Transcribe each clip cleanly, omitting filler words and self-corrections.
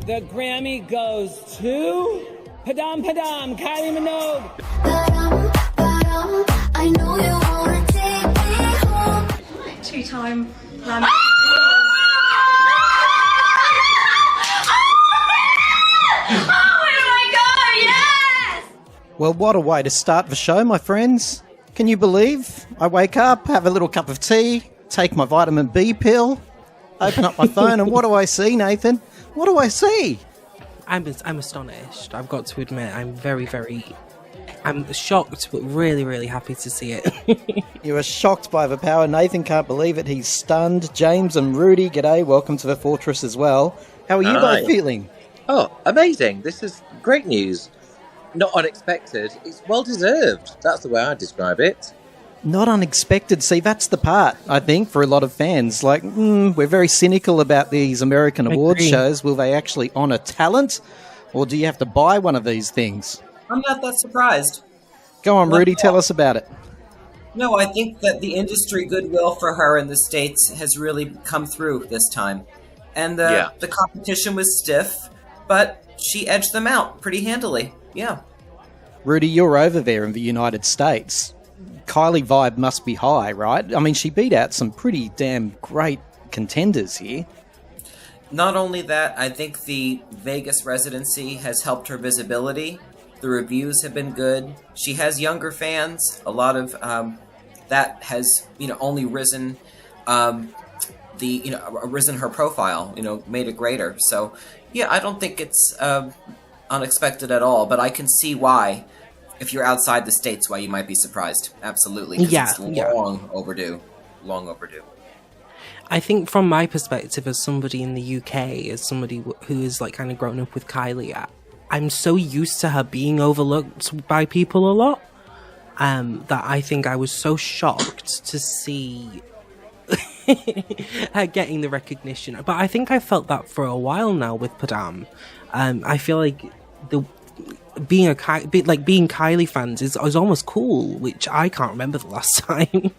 The Grammy goes to Padam Padam, Kylie Minogue. Padam Padam, I know you wanna take me home. Two-time Grammy. Well, what a way to start the show, my friends. Can you believe? I wake up, have a little cup of tea, take my vitamin B pill, open up my phone, and what do I see, Nathan? What do I see? I'm astonished. I've got to admit, I'm shocked, but really, really happy to see it. You are shocked by the power. Nathan can't believe it. He's stunned. James and Rudy, g'day. Welcome to the Fortress as well. How are you both feeling? Oh, amazing. This is great news. Not unexpected. It's well-deserved. That's the way I describe it. Not unexpected. See, that's the part, I think, for a lot of fans. Like, we're very cynical about these American award shows. Will they actually honour talent? Or do you have to buy one of these things? I'm not that surprised. Go on, Rudy, tell us about it. No, I think that the industry goodwill for her in the States has really come through this time. And the competition was stiff, but she edged them out pretty handily. Yeah. Rudy, you're over there in the United States. Kylie vibe must be high, right? I mean, she beat out some pretty damn great contenders here. Not only that, I think the Vegas residency has helped her visibility. The reviews have been good. She has younger fans. A lot of that has, only risen risen her profile, made it greater. So, yeah, I don't think it's unexpected at all, but I can see why, if you're outside the States, why you might be surprised. Absolutely. It's long overdue. Long overdue. I think from my perspective as somebody in the UK, as somebody who is like kind of grown up with Kylie, I'm so used to her being overlooked by people a lot, that I think I was so shocked to see her getting the recognition. But I think I felt that for a while now with Padam. I feel like being Kylie fans is almost cool, which I can't remember the last time.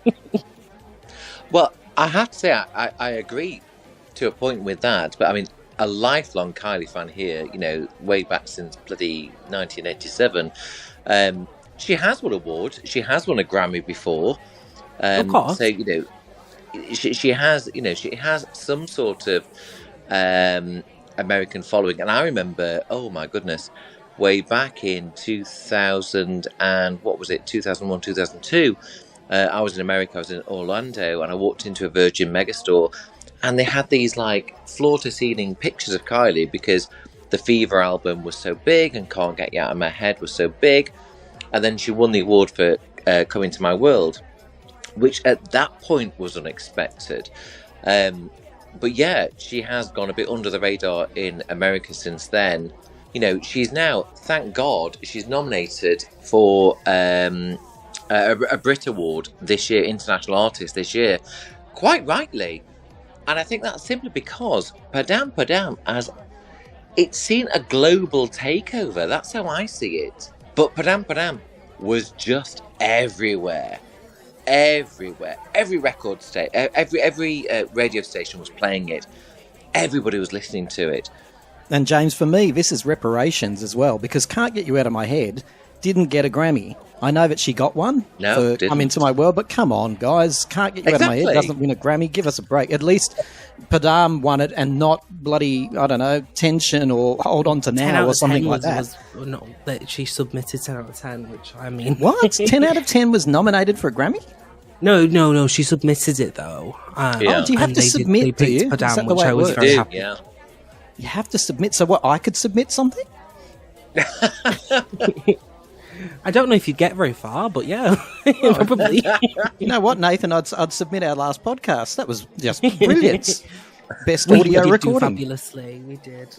Well, I have to say I agree to a point with that, but I mean, a lifelong Kylie fan here, way back since bloody 1987. She has won awards. She has won a Grammy before. Of course. So, she has some sort of American following. And I remember, oh my goodness, way back in 2001, 2002, I was in America, I was in Orlando, and I walked into a Virgin Megastore, and they had these floor-to-ceiling pictures of Kylie because the Fever album was so big and Can't Get You Out of My Head was so big, and then she won the award for Come Into My World, which at that point was unexpected. But yeah, she has gone a bit under the radar in America since then. She's now, thank God, she's nominated for a Brit Award this year, International Artist this year, quite rightly. And I think that's simply because Padam Padam it's seen a global takeover. That's how I see it. But Padam Padam was just everywhere. Every record station, every radio station was playing it. Everybody was listening to it. And James, for me, this is reparations as well, because Can't Get You Out of My Head didn't get a Grammy. I know that she got one for Come Into My World, but come on, guys. Can't Get You Out of My Head doesn't win a Grammy. Give us a break. At least Padam won it and not bloody, I don't know, Tension or Hold On To Now or something like that. That she submitted 10 out of 10, which, I mean... What? 10 out of 10 was nominated for a Grammy? No, she submitted it, though. Oh, do you have to submit, do you? Padam, Is that the way I it was works? very happy. Yeah. You have to submit. So what, I could submit something? I don't know if you'd get very far, but yeah, probably. You know what, Nathan? I'd submit our last podcast. That was just brilliant. Best audio we did recording. Fabulously, we did.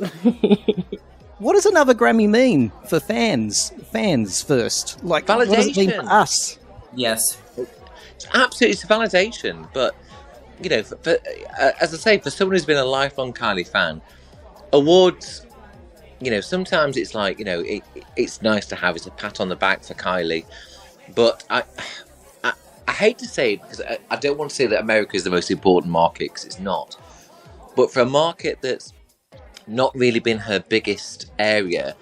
What does another Grammy mean for fans? Fans first. Like, validation. What does it mean for us? Yes. Absolutely, it's a validation. But, as I say, for someone who's been a lifelong Kylie fan, awards, sometimes it's like, it's nice to have. It's a pat on the back for Kylie. But I hate to say it, because I don't want to say that America is the most important market, because it's not. But for a market that's not really been her biggest area.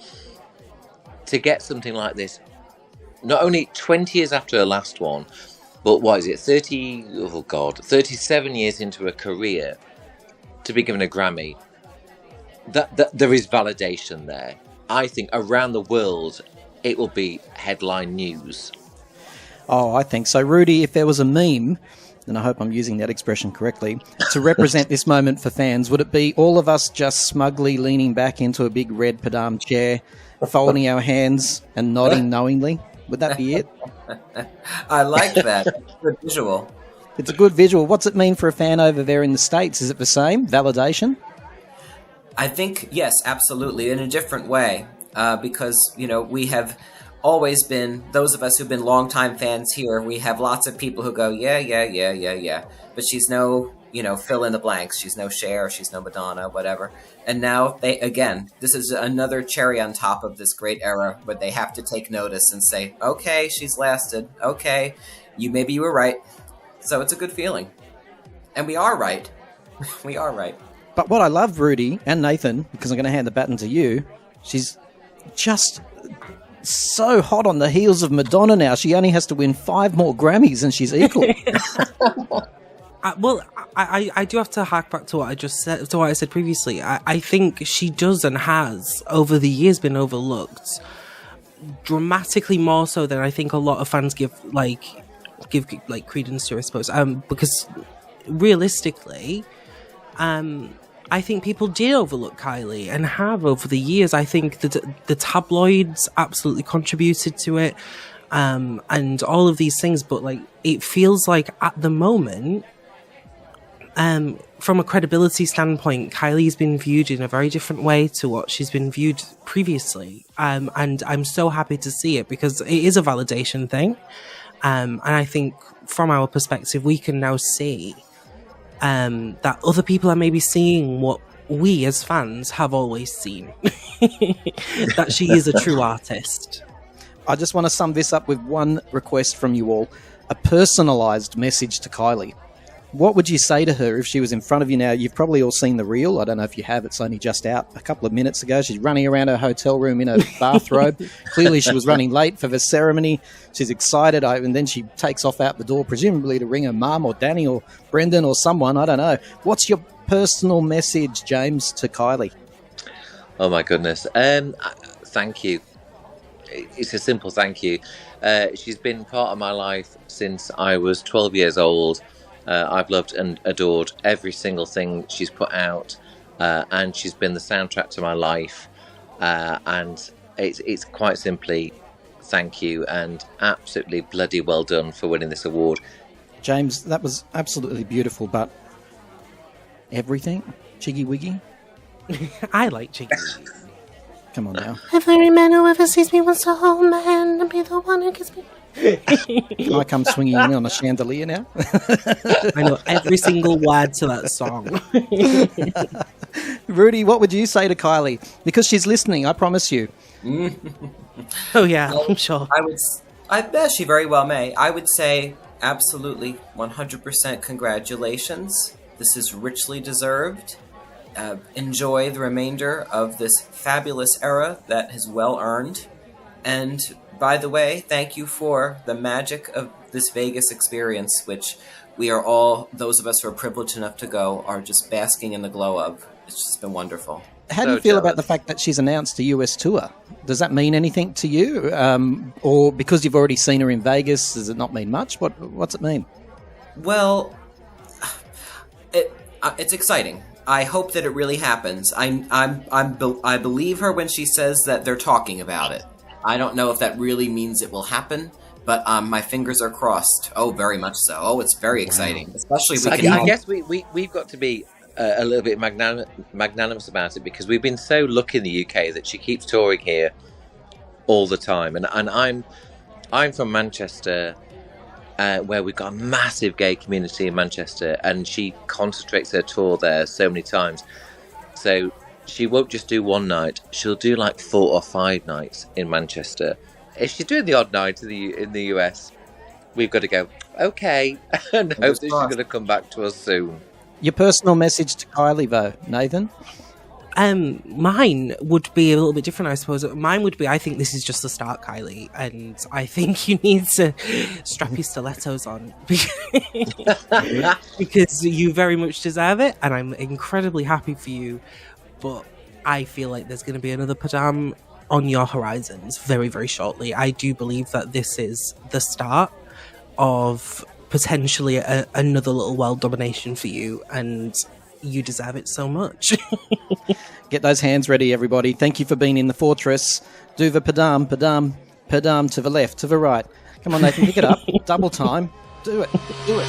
To get something like this, not only 20 years after her last one, but what is it, 37 years into her career, to be given a Grammy, that there is validation there. I think around the world, it will be headline news. Oh, I think so. Rudy, if there was a meme, and I hope I'm using that expression correctly, to represent this moment for fans, would it be all of us just smugly leaning back into a big red Padam chair, folding our hands and nodding knowingly? Would that be it? I like that. It's a good visual. It's a good visual. What's it mean for a fan over there in the States? Is it the same? Validation? I think, yes, absolutely, in a different way, because, we have always been, those of us who've been longtime fans here, we have lots of people who go, yeah, but she's no, fill in the blanks. She's no Cher, she's no Madonna, whatever. And now, this is another cherry on top of this great era where they have to take notice and say, okay, she's lasted, okay, maybe you were right. So it's a good feeling. And we are right. We are right. But what I love, Rudy and Nathan, because I'm going to hand the baton to you, she's just so hot on the heels of Madonna now. She only has to win 5 more Grammys and she's equal. I do have to hark back to what I just said, to what I said previously. I think she does and has, over the years, been overlooked dramatically more so than I think a lot of fans give credence to, I suppose. Because realistically, I think people did overlook Kylie and have over the years. I think that the tabloids absolutely contributed to it, and all of these things. But it feels like at the moment, from a credibility standpoint, Kylie's been viewed in a very different way to what she's been viewed previously. And I'm so happy to see it because it is a validation thing. And I think from our perspective, we can now see that other people are maybe seeing what we as fans have always seen. That she is a true artist. I just want to sum this up with one request from you all. A personalised message to Kylie. What would you say to her if she was in front of you now? You've probably all seen the reel. I don't know if you have. It's only just out a couple of minutes ago. She's running around her hotel room in a bathrobe. Clearly she was running late for the ceremony. She's excited. And then she takes off out the door, presumably to ring her mum or Danny or Brendan or someone. I don't know. What's your personal message, James, to Kylie? Oh, my goodness. Thank you. It's a simple thank you. She's been part of my life since I was 12 years old. I've loved and adored every single thing she's put out, and she's been the soundtrack to my life. And it's quite simply thank you and absolutely bloody well done for winning this award. James, that was absolutely beautiful, but everything? Chiggy Wiggy? I like Chiggy Wiggy. Come on now. Every man who ever sees me wants to hold my hand and be the one who gives me... Can I come swinging in on a chandelier now? I know every single word to that song. Rudy, what would you say to Kylie? Because she's listening, I promise you. Oh yeah, I'm sure. I bet she very well may. I would say absolutely 100% congratulations. This is richly deserved. Enjoy the remainder of this fabulous era that is well earned. And by the way, thank you for the magic of this Vegas experience, which we are all, those of us who are privileged enough to go, are just basking in the glow of. It's just been wonderful. How do you feel about the fact that she's announced a US tour? Does that mean anything to you? Or because you've already seen her in Vegas, does it not mean much? What's it mean? Well, it's exciting. I hope that it really happens. I believe her when she says that they're talking about it. I don't know if that really means it will happen, but my fingers are crossed. Oh, very much so. Oh, it's very exciting. Especially I guess we've got to be a little bit magnanimous about it because we've been so lucky in the UK that she keeps touring here all the time. And I'm from Manchester, where we've got a massive gay community in Manchester, and she concentrates her tour there so many times. So she won't just do one night; she'll do like 4 or 5 nights in Manchester. If she's doing the odd night in the US, we've got to go, okay, and hope that she's going to come back to us soon. Your personal message to Kylie, though, Nathan? Mine would be a little bit different, I suppose. Mine would be, I think this is just the start, Kylie, and I think you need to strap your stilettos on because you very much deserve it, and I'm incredibly happy for you. But I feel like there's going to be another Padam on your horizons very, very shortly. I do believe that this is the start of potentially another little world domination for you, and you deserve it so much. Get those hands ready, everybody. Thank you for being in the fortress. Do the Padam, Padam, Padam to the left, to the right. Come on, Nathan, pick it up. Double time. Do it. Do it.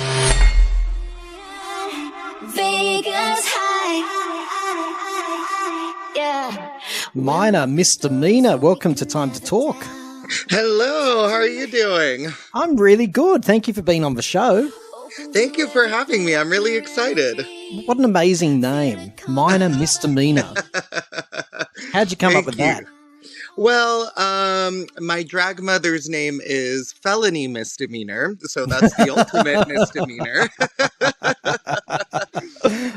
Vegas high. Yeah. Minor misdemeanor. Welcome to Time to Talk. Hello, how are you doing? I'm really good. Thank you for being on the show. Thank you for having me. I'm really excited. What an amazing name. Minor misdemeanor. How'd you come up with that? Well, my drag mother's name is felony misdemeanor, so that's the ultimate misdemeanor.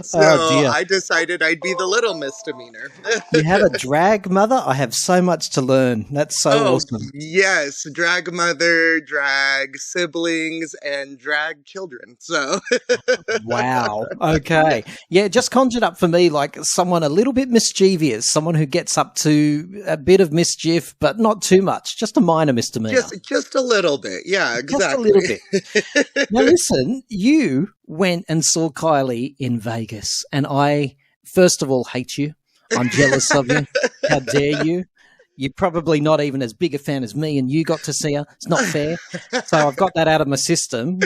So I decided I'd be the little misdemeanor. You have a drag mother? I have so much to learn. That's so awesome. Yes, drag mother, drag siblings, and drag children. So wow. Okay. Yeah, just conjured up for me like someone a little bit mischievous, someone who gets up to a bit of mischief, but not too much. Just a minor misdemeanor. Just a little bit. Yeah, exactly. Just a little bit. Now listen, you went and saw Kylie in Vegas, and I, first of all, hate you. I'm jealous of you. How dare you? You're probably not even as big a fan as me, and you got to see her. It's not fair. So I've got that out of my system.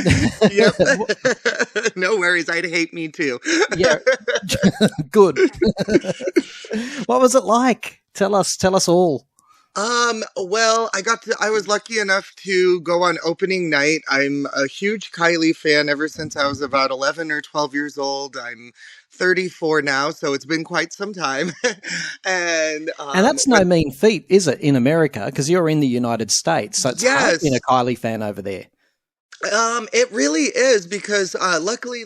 Yep. No worries. I'd hate me too. Yeah. Good. What was it like? Tell us all. Well, I was lucky enough to go on opening night. I'm a huge Kylie fan ever since I was about 11 or 12 years old. I'm 34 now, so it's been quite some time. And that's no mean feat, is it, in America? Because you're in the United States, so it's hard being a Kylie fan over there. It really is because, luckily,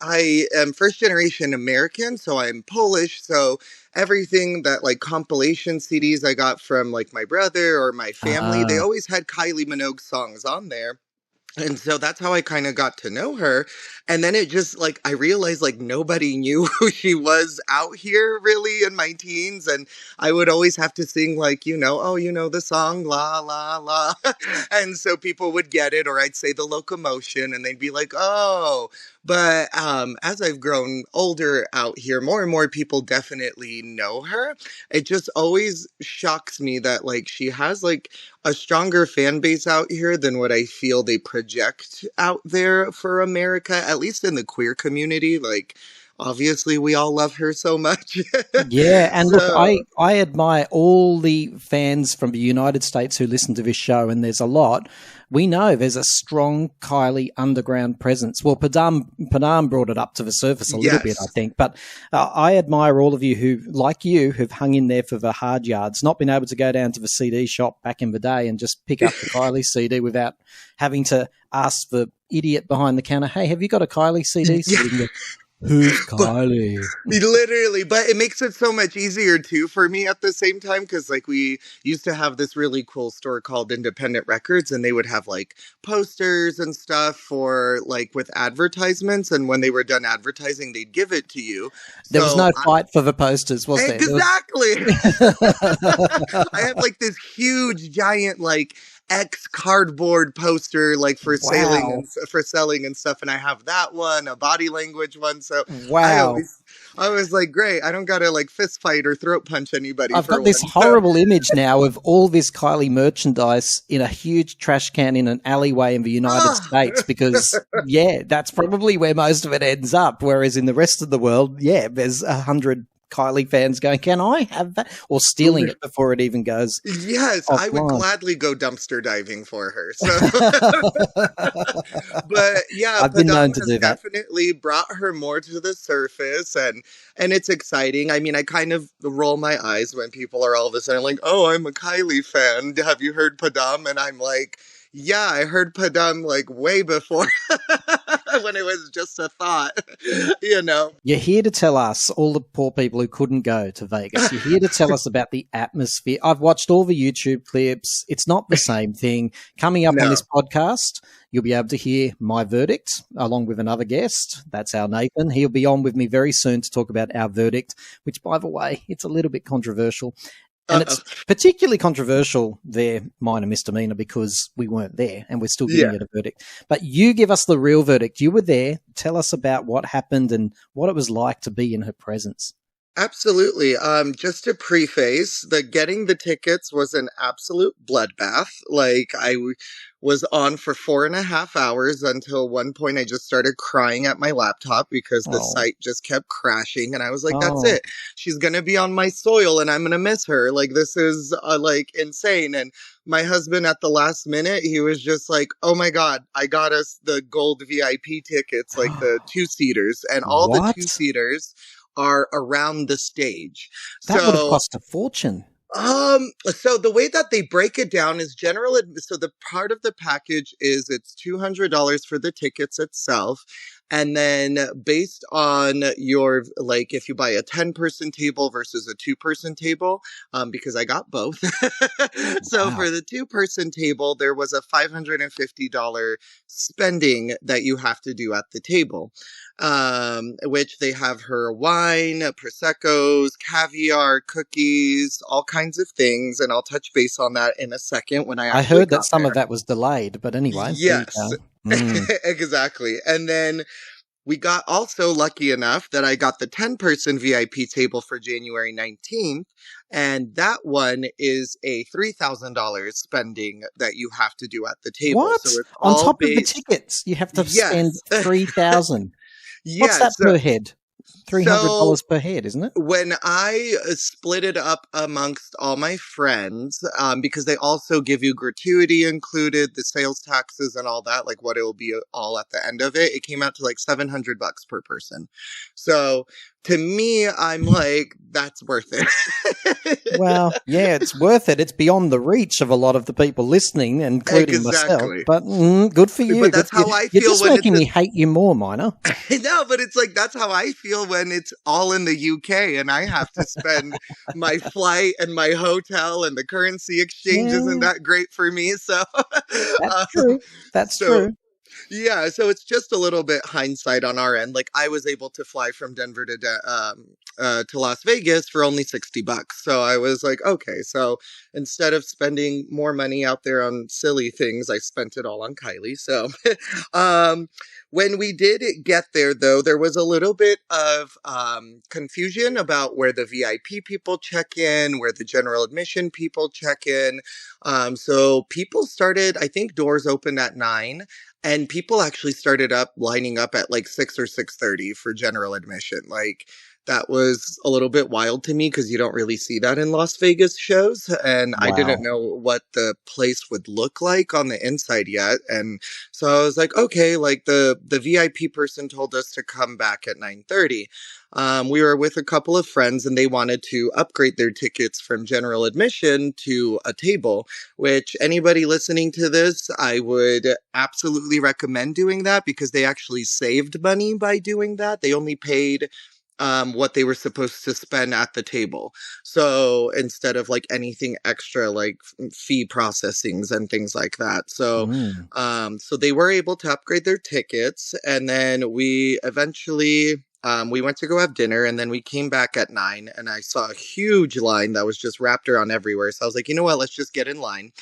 I am first generation American, so I'm Polish, so everything that, compilation CDs I got from, my brother or my family, they always had Kylie Minogue songs on there. And so that's how I kind of got to know her. And then it just, I realized, nobody knew who she was out here, really, in my teens. And I would always have to sing, the song, la, la, la. And so people would get it, or I'd say the locomotion, and they'd be like, oh. But as I've grown older out here, more and more people definitely know her. It just always shocks me that, she has, a stronger fan base out here than what I feel they project out there for America, at least in the queer community. Obviously, we all love her so much. Yeah, and look, I admire all the fans from the United States who listen to this show, and there's a lot. We know there's a strong Kylie underground presence. Well, Padam brought it up to the surface a little bit, I think. But I admire all of you who, like you, who've hung in there for the hard yards, not been able to go down to the CD shop back in the day and just pick up the Kylie CD without having to ask the idiot behind the counter, hey, have you got a Kylie CD? Yeah. Who's Kylie? Literally, but it makes it so much easier too for me at the same time because we used to have this really cool store called Independent Records, and they would have posters and stuff for with advertisements, and when they were done advertising, they'd give it to you. There was no fight for the posters, was there? Exactly. I have this huge giant X cardboard poster for selling and stuff, and I have that one, a body language one. So wow, I was great. I don't gotta fist fight or throat punch anybody. I've got this horrible image now of all this Kylie merchandise in a huge trash can in an alleyway in the United States because that's probably where most of it ends up. Whereas in the rest of the world, there's 100 Kylie fans going, can I have that? Or stealing it before it even goes. Yes, offline. I would gladly go dumpster diving for her. So, but yeah, I've been known to do that. Definitely brought her more to the surface, and it's exciting. I mean, I kind of roll my eyes when people are all of a sudden oh, I'm a Kylie fan. Have you heard Padam? And I'm yeah, I heard Padam way before. when it was just a thought, you know. You're here to tell us, all the poor people who couldn't go to Vegas, you're here to tell us about the atmosphere. I've watched all the YouTube clips. It's not the same thing. Coming up on this podcast, you'll be able to hear my verdict along with another guest. That's our Nathan. He'll be on with me very soon to talk about our verdict, which, by the way, it's a little bit controversial. And it's particularly controversial there, minor misdemeanor, because we weren't there and we're still giving it a verdict. But you give us the real verdict. You were there. Tell us about what happened and what it was like to be in her presence. Absolutely. Just to preface, getting the tickets was an absolute bloodbath. Like, was on for 4.5 hours until one point I just started crying at my laptop because the site just kept crashing. And I was like, that's it. She's going to be on my soil and I'm going to miss her. Like, this is like insane. And my husband at the last minute, he was just like, oh my God, I got us the gold VIP tickets, like the 2-seaters, and all the 2-seaters are around the stage. That would have cost a fortune. So the way that they break it down is so the part of the package is it's $200 for the tickets itself. And then based on your, like, if you buy a 10-person table versus a 2-person table, because I got both. So for the 2-person table, there was a $550 spending that you have to do at the table. Which they have her wine, Prosecco's, caviar, cookies, all kinds of things. And I'll touch base on that in a second when I heard that some of that was delayed, but anyway. Yes, exactly. And then we got also lucky enough that I got the 10-person VIP table for January 19th. And that one is a $3,000 spending that you have to do at the table. What? So it's on top of the tickets, you have to spend $3,000. What's that per head? $300 per head, isn't it? When I split it up amongst all my friends, because they also give you gratuity included, the sales taxes and all that, like what it will be all at the end of it, it came out to like $700 per person. So to me, I'm like, that's worth it. Well, yeah, it's worth it. It's beyond the reach of a lot of the people listening, including myself. But good for you. But that's how I feel. You're just making me hate you more, Minor. No, but it's like, that's how I feel when it's all in the UK and I have to spend my flight and my hotel and the currency exchange isn't that great for me. So that's true. That's true. Yeah, so it's just a little bit hindsight on our end. Like, I was able to fly from Denver to Las Vegas for only $60. So I was like, okay, so instead of spending more money out there on silly things, I spent it all on Kylie. So when we did get there, though, there was a little bit of confusion about where the VIP people check in, where the general admission people check in. So people started, I think doors opened at 9. And people actually started lining up at like 6 or 6:30 for general admission. Like, that was a little bit wild to me because you don't really see that in Las Vegas shows. And I didn't know what the place would look like on the inside yet. And so I was like, okay, like the VIP person told us to come back at 9:30. We were with a couple of friends and they wanted to upgrade their tickets from general admission to a table, which anybody listening to this, I would absolutely recommend doing that because they actually saved money by doing that. They only paid what they were supposed to spend at the table. So instead of like anything extra, like fee processings and things like that. So, so they were able to upgrade their tickets. And then we eventually, we went to go have dinner and then we came back at 9 and I saw a huge line that was just wrapped around everywhere. So I was like, you know what, let's just get in line.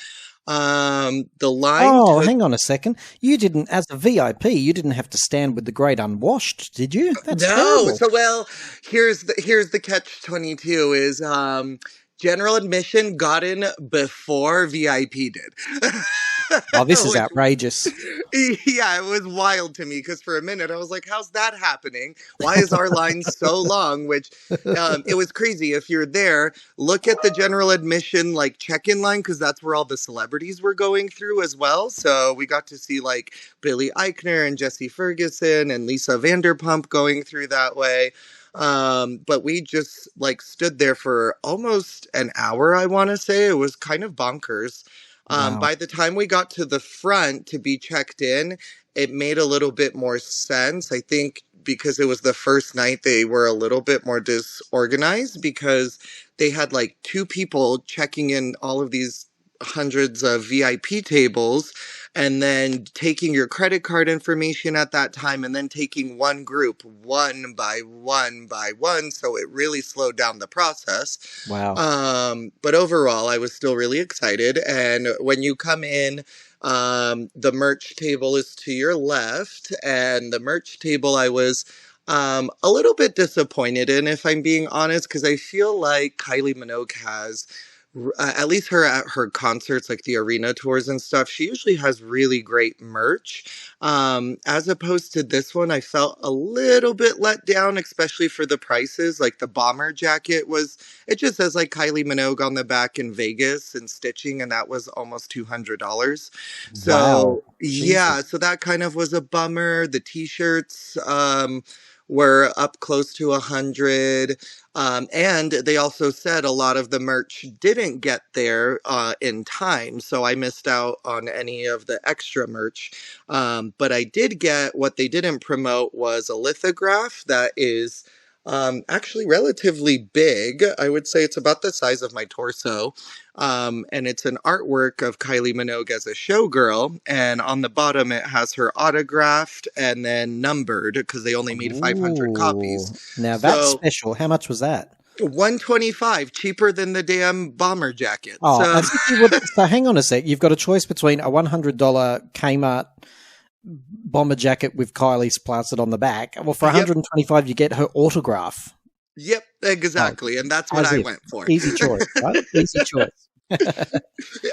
The line. Oh, hang on a second. You didn't, as a VIP, you didn't have to stand with the great unwashed, did you? That's terrible. So, well, here's the catch-22 is, general admission got in before VIP did. Oh, this is outrageous. Yeah, it was wild to me because for a minute I was like, how's that happening? Why is our line so long? Which it was crazy. If you're there, look at the general admission like check-in line because that's where all the celebrities were going through as well. So we got to see like Billy Eichner and Jesse Ferguson and Lisa Vanderpump going through that way. But we just like stood there for almost an hour, I want to say. It was kind of bonkers. By the time we got to the front to be checked in, it made a little bit more sense. I think because it was the first night, they were a little bit more disorganized because they had like two people checking in all of these hundreds of VIP tables and then taking your credit card information at that time and then taking one group one by one by one. So it really slowed down the process. Wow. But overall, I was still really excited. And when you come in, the merch table is to your left, and the merch table I was a little bit disappointed in, if I'm being honest, because I feel like Kylie Minogue has, at least her at her concerts, like the arena tours and stuff, she usually has really great merch. As opposed to this one, I felt a little bit let down, especially for the prices. Like the bomber jacket it just says like Kylie Minogue on the back in Vegas and stitching, and that was almost $200. So, wow. yeah, so that kind of was a bummer. The t-shirts, were up close to 100. And they also said a lot of the merch didn't get there in time, so I missed out on any of the extra merch. But I did get, what they didn't promote was a lithograph that is actually relatively big. I would say it's about the size of my torso. And it's an artwork of Kylie Minogue as a showgirl. And on the bottom, it has her autographed and then numbered because they only made 500 copies. Now that's special. How much was that? $125, cheaper than the damn bomber jacket. Oh, so hang on a sec. You've got a choice between a $100 Kmart bomber jacket with Kylie's plastered on the back. Well, for $125, you get her autograph. Yep, exactly. And that's what I went for. Easy choice, right? Easy choice.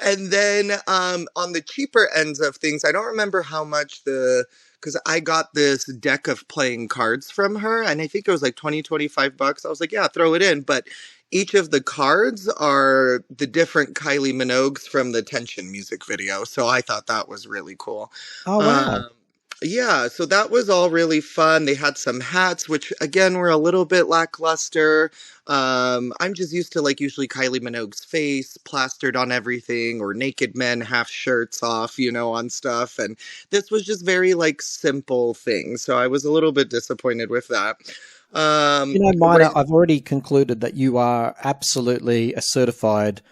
And then on the cheaper ends of things, I don't remember how much because I got this deck of playing cards from her, and I think it was like $25. I was like, yeah, throw it in. But each of the cards are the different Kylie Minogues from the Tension music video. So I thought that was really cool. Oh, wow. Yeah, so that was all really fun. They had some hats, which again were a little bit lackluster. I'm just used to like usually Kylie Minogue's face plastered on everything, or naked men half shirts off, on stuff. And this was just very like simple things. So I was a little bit disappointed with that. Mina, I've already concluded that you are absolutely a certified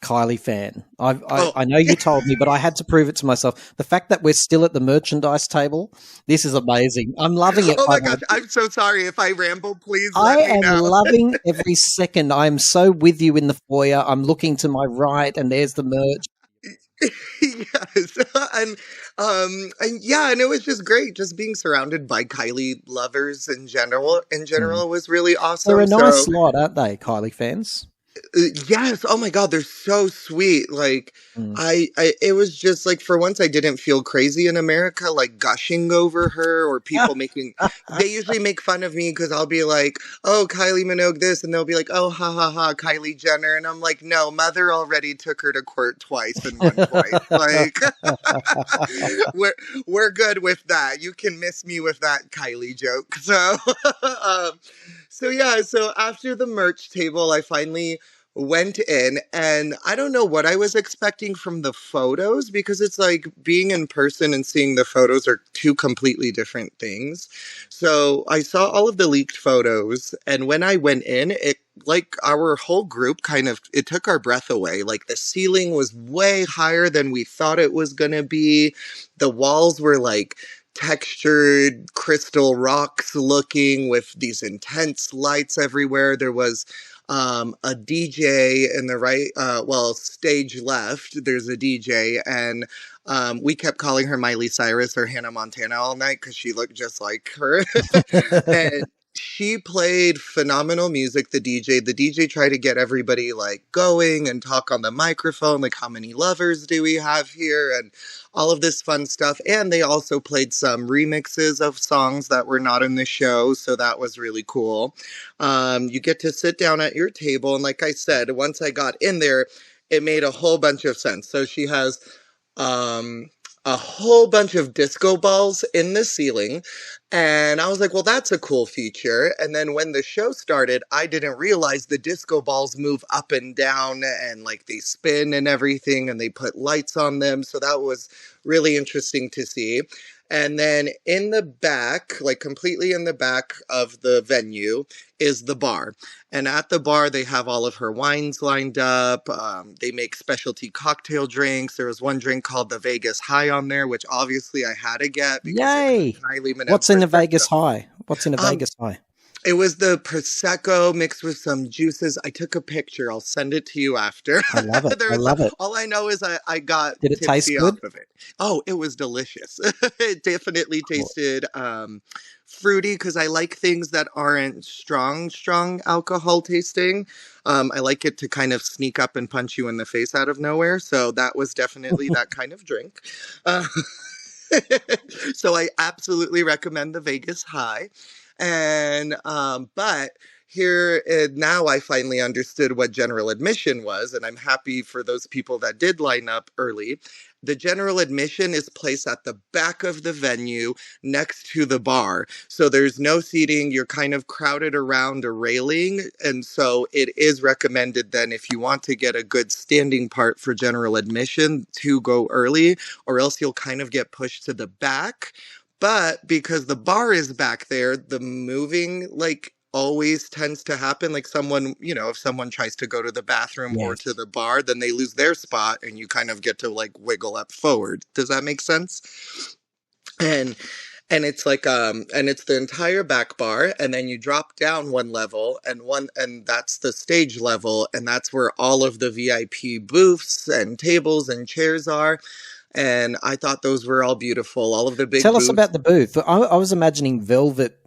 Kylie fan. I know you told me, but I had to prove it to myself. The fact that we're still at the merchandise table, this is amazing. I'm loving it. Oh my gosh, I'm so sorry if I ramble. Please I let me know. am loving every second. I'm so with you in the foyer. I'm looking to my right, and there's the merch. Yes, and and it was just great. Just being surrounded by Kylie lovers in general. Was really awesome. They're a nice lot, aren't they, Kylie fans? Yes. Oh my God, they're so sweet. Like it was just like, for once I didn't feel crazy in America, like gushing over her, or people they usually make fun of me because I'll be like, oh, Kylie Minogue this, and they'll be like, oh, ha ha ha, Kylie Jenner. And I'm like, no, mother already took her to court twice in one point. Like we're good with that. You can miss me with that Kylie joke. So so after the merch table, I finally went in, and I don't know what I was expecting from the photos, because it's like being in person and seeing the photos are two completely different things. So I saw all of the leaked photos, and when I went in, it, like, our whole group it took our breath away. Like, the ceiling was way higher than we thought it was gonna be. The walls were like textured crystal rocks looking, with these intense lights everywhere. There was a DJ in the right, stage left, there's a DJ, and we kept calling her Miley Cyrus or Hannah Montana all night because she looked just like her. And she played phenomenal music, the DJ tried to get everybody like going and talk on the microphone, like, how many lovers do we have here, and all of this fun stuff. And they also played some remixes of songs that were not in the show, so that was really cool. You get to sit down at your table, and like I said, once I got in there, it made a whole bunch of sense. So she has a whole bunch of disco balls in the ceiling. And I was like, well, that's a cool feature. And then when the show started, I didn't realize the disco balls move up and down, and like they spin and everything, and they put lights on them. So that was really interesting to see. And then in the back, like completely in the back of the venue, is the bar. And at the bar, they have all of her wines lined up. They make specialty cocktail drinks. There was one drink called the Vegas High on there, which obviously I had to get because it had Kylie Minogue. What's in the Vegas High? What's in a Vegas High? It was the Prosecco mixed with some juices. I took a picture. I'll send it to you after. I love it. I love it. All I know is I got Did it taste good? off of it. Oh, it was delicious. It definitely tasted fruity because I like things that aren't strong alcohol tasting. I like it to kind of sneak up and punch you in the face out of nowhere. So that was definitely that kind of drink. So I absolutely recommend the Vegas High. And but here now I finally understood what general admission was, and I'm happy for those people that did line up early. The general admission is placed at the back of the venue next to the bar. So there's no seating. You're kind of crowded around a railing. And so it is recommended then if you want to get a good standing part for general admission to go early, or else you'll kind of get pushed to the back. But because the bar is back there, the moving like always tends to happen. Like someone, if someone tries to go to the bathroom or to the bar, then they lose their spot and you kind of get to like wiggle up forward. Does that make sense? And it's like and it's the entire back bar, and then you drop down one level and that's the stage level, and that's where all of the VIP booths and tables and chairs are. And I thought those were all beautiful. All of the big Tell booths. us about the booth. I was imagining velvet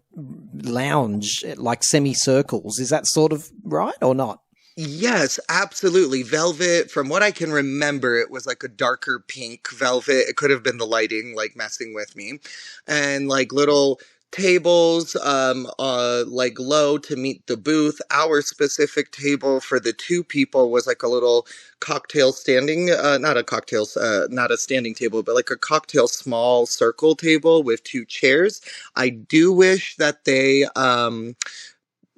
lounge, like semicircles. Is that sort of right or not? Yes, absolutely. Velvet, from what I can remember, it was like a darker pink velvet. It could have been the lighting, like, messing with me. And, like, little tables, like, low to meet the booth. Our specific table for the two people was, like, a little cocktail standing, not a standing table, but, like, a cocktail small circle table with two chairs. I do wish that they,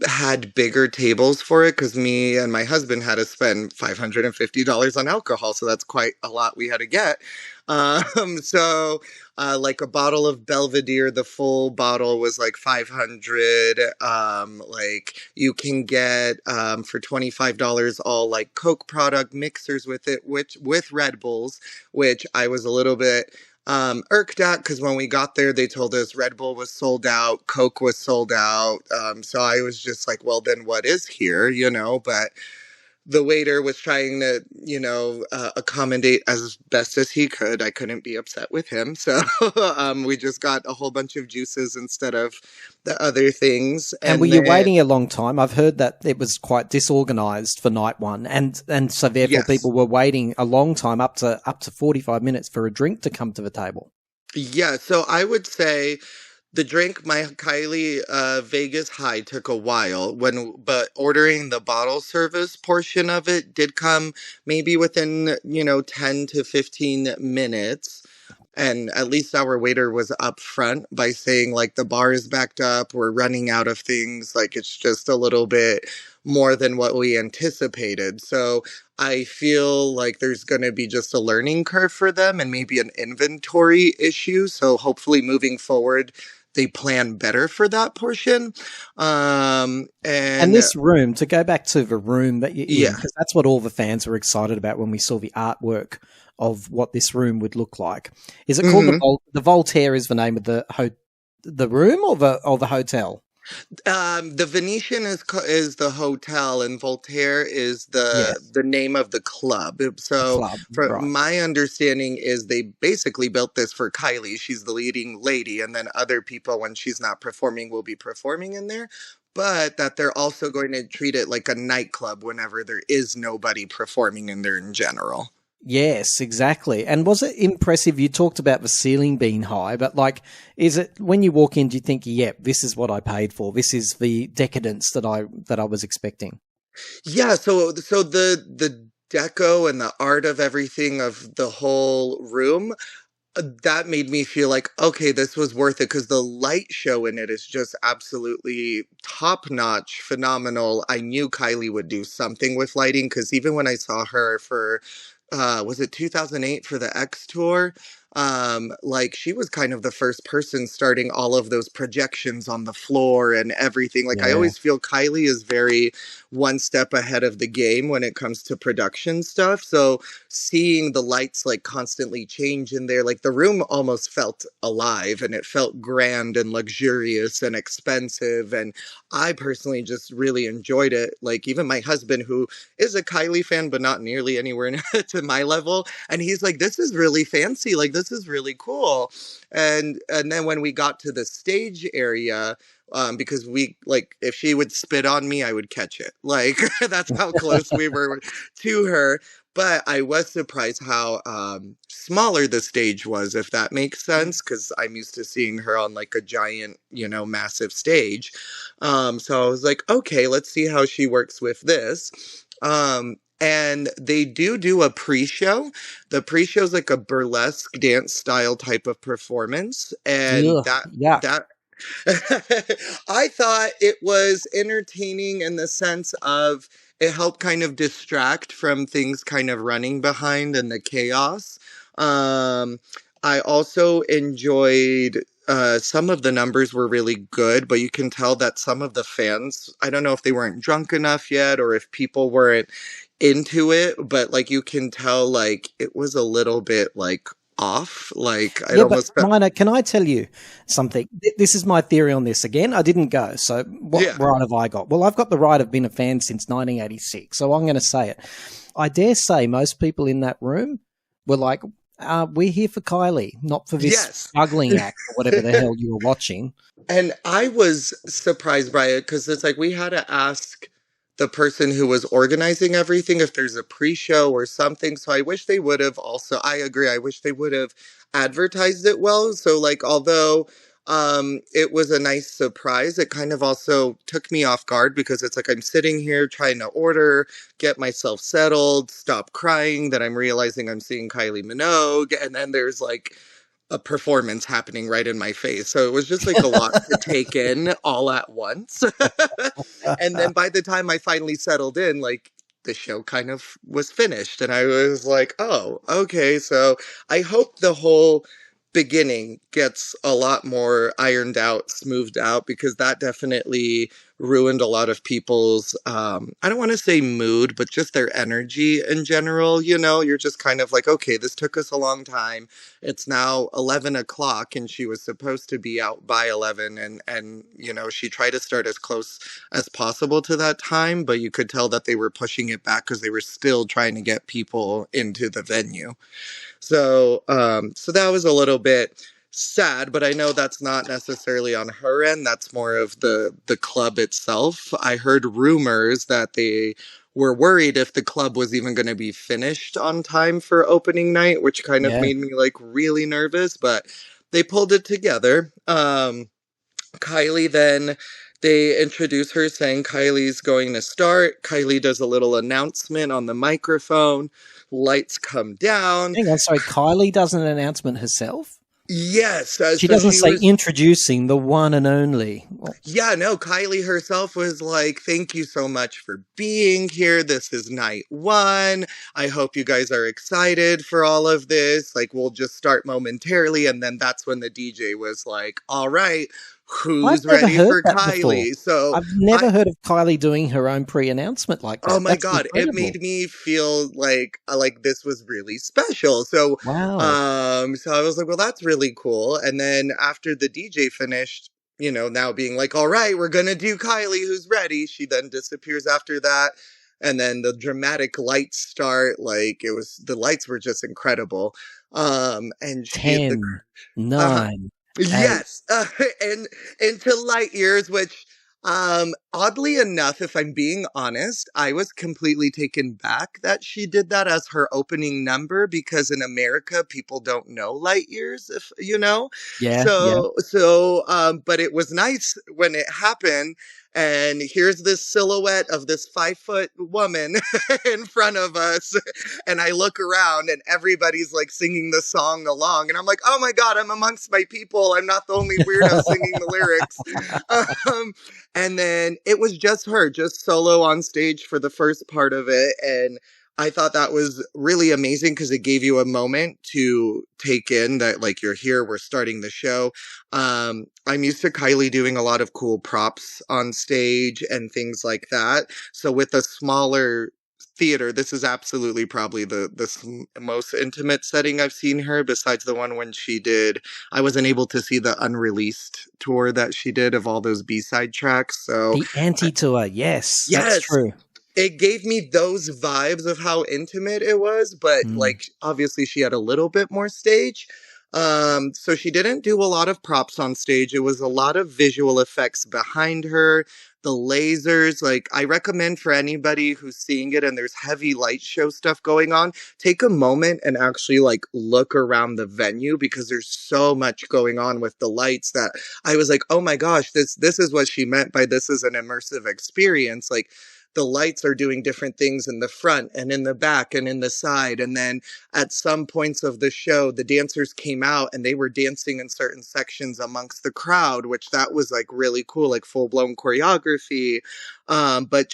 had bigger tables for it because me and my husband had to spend $550 on alcohol, so that's quite a lot we had to get. Like a bottle of Belvedere, the full bottle was like $500. Like you can get for $25 all like Coke product mixers with it, which with Red Bulls, which I was a little bit irked at because when we got there they told us Red Bull was sold out, Coke was sold out, so I was just like, well then what is here, but the waiter was trying to accommodate as best as he could. I couldn't be upset with him, so we just got a whole bunch of juices instead of the other things. And were you waiting a long time? I've heard that it was quite disorganized for night one, and so therefore people were waiting a long time, up to 45 minutes for a drink to come to the table. Yeah, so I would say the drink, my Kylie Vegas High, took a while, but ordering the bottle service portion of it did come maybe within 10 to 15 minutes. And at least our waiter was upfront by saying, like, the bar is backed up, we're running out of things, like, it's just a little bit more than what we anticipated. So I feel like there's going to be just a learning curve for them and maybe an inventory issue. So hopefully moving forward, they plan better for that portion. And this room, to go back to the room that you're in, because that's what all the fans were excited about when we saw the artwork of what this room would look like. Is it called the Voltaire? Is the name of the room or the hotel? The Venetian is the hotel, and Voltaire is the name of the club. So, my understanding is they basically built this for Kylie. She's the leading lady, and then other people, when she's not performing, will be performing in there. But that they're also going to treat it like a nightclub whenever there is nobody performing in there in general. Yes, exactly. And was it impressive? You talked about the ceiling being high, but like, is it when you walk in, do you think, yep, this is what I paid for? This is the decadence that I was expecting. Yeah. So the deco and the art of everything of the whole room, that made me feel like, okay, this was worth it, because the light show in it is just absolutely top-notch, phenomenal. I knew Kylie would do something with lighting, because even when I saw her for was it 2008 for the X Tour? like she was kind of the first person starting all of those projections on the floor and everything. Like I Yeah. always feel Kylie is very one step ahead of the game when it comes to production stuff. So seeing the lights like constantly change in there, like the room almost felt alive and it felt grand and luxurious and expensive. And I personally just really enjoyed it. Like even my husband, who is a Kylie fan, but not nearly anywhere to my level, and he's like, "This is really fancy. Like this is really cool." And then when we got to the stage area, because we like if she would spit on me, I would catch it. Like that's how close we were to her. But I was surprised how smaller the stage was, if that makes sense, because I'm used to seeing her on like a giant, massive stage. So I was like, okay, let's see how she works with this. And they do a pre-show. The pre-show is like a burlesque dance style type of performance, and Ugh, yuck. that I thought it was entertaining in the sense of it helped kind of distract from things kind of running behind and the chaos. Um, I also enjoyed some of the numbers were really good, but you can tell that some of the fans, I don't know if they weren't drunk enough yet or if people weren't into it, but like you can tell like it was a little bit like off. Like it Yeah, but almost felt. Mina, can I tell you something? This is my theory on this. Again, I didn't go. So what Yeah. right have I got? Well, I've got the right. I've been a fan since 1986. So I'm going to say it. I dare say most people in that room were like, we're here for Kylie, not for this Yes. struggling act or whatever the hell you were watching. And I was surprised by it because it's like we had to ask the person who was organizing everything if there's a pre-show or something. So I wish they would have also, I agree, I wish they would have advertised it well. So like although it was a nice surprise, it kind of also took me off guard because it's like I'm sitting here trying to order, get myself settled, stop crying, that I'm realizing I'm seeing Kylie Minogue, and then there's like a performance happening right in my face. So it was just like a lot to take in all at once. And then by the time I finally settled in, like the show kind of was finished. And I was like, oh, okay. So I hope the whole beginning gets a lot more ironed out, smoothed out, because that definitely ruined a lot of people's, I don't want to say mood, but just their energy in general. You're just kind of like, okay, this took us a long time. It's now 11 o'clock and she was supposed to be out by 11. And she tried to start as close as possible to that time, but you could tell that they were pushing it back because they were still trying to get people into the venue. So that was a little bit sad, but I know that's not necessarily on her end. That's more of the club itself. I heard rumors that they were worried if the club was even going to be finished on time for opening night, which kind of made me like really nervous, but they pulled it together. Kylie then, they introduce her saying Kylie's going to start. Kylie does a little announcement on the microphone. Lights come down. Hang on, sorry, Kylie does an announcement herself? Yes. She doesn't say introducing the one and only. Yeah, no, Kylie herself was like, thank you so much for being here. This is night one. I hope you guys are excited for all of this. Like, we'll just start momentarily. And then that's when the DJ was like, all right, who's ready for Kylie? Before. So I've never heard of Kylie doing her own pre-announcement like that. Oh my God, incredible. It made me feel like this was really special. So wow. So I was like, well, that's really cool. And then after the DJ finished, now being like, all right, we're gonna do Kylie, who's ready. She then disappears after that. And then the dramatic lights start. Like the lights were just incredible. And she 10, 9. Yes, and into light years, which oddly enough, if I'm being honest, I was completely taken back that she did that as her opening number, because in America people don't know light years, if Yeah. But it was nice when it happened. And here's this silhouette of this 5-foot woman in front of us. And I look around and everybody's like singing the song along. And I'm like, oh my God, I'm amongst my people. I'm not the only weirdo singing the lyrics. And then it was just her, just solo on stage for the first part of it. And I thought that was really amazing because it gave you a moment to take in that, like, you're here, we're starting the show. I'm used to Kylie doing a lot of cool props on stage and things like that. So with a smaller theater, this is absolutely probably the most intimate setting I've seen her, besides the one when she did, I wasn't able to see the unreleased tour that she did of all those B-side tracks. So the anti-tour, yes, that's yes, true. it gave me those vibes of how intimate it was, but like obviously she had a little bit more stage. So she didn't do a lot of props on stage. It was a lot of visual effects behind her, the lasers. Like, I recommend for anybody who's seeing it and there's heavy light show stuff going on, take a moment and actually like look around the venue, because there's so much going on with the lights that I was like, oh my gosh, this is what she meant by this is an immersive experience. Like, the lights are doing different things in the front and in the back and in the side. And then at some points of the show, the dancers came out and they were dancing in certain sections amongst the crowd, which that was like really cool, like full blown choreography. But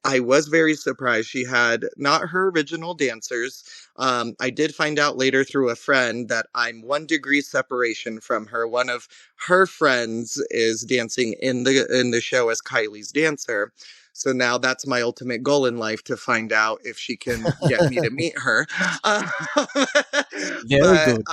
I was very surprised. She had not her original dancers. I did find out later through a friend that I'm 1 degree separation from her. One of her friends is dancing in the show as Kylie's dancer. So now that's my ultimate goal in life, to find out if she can get me to meet her. Very good.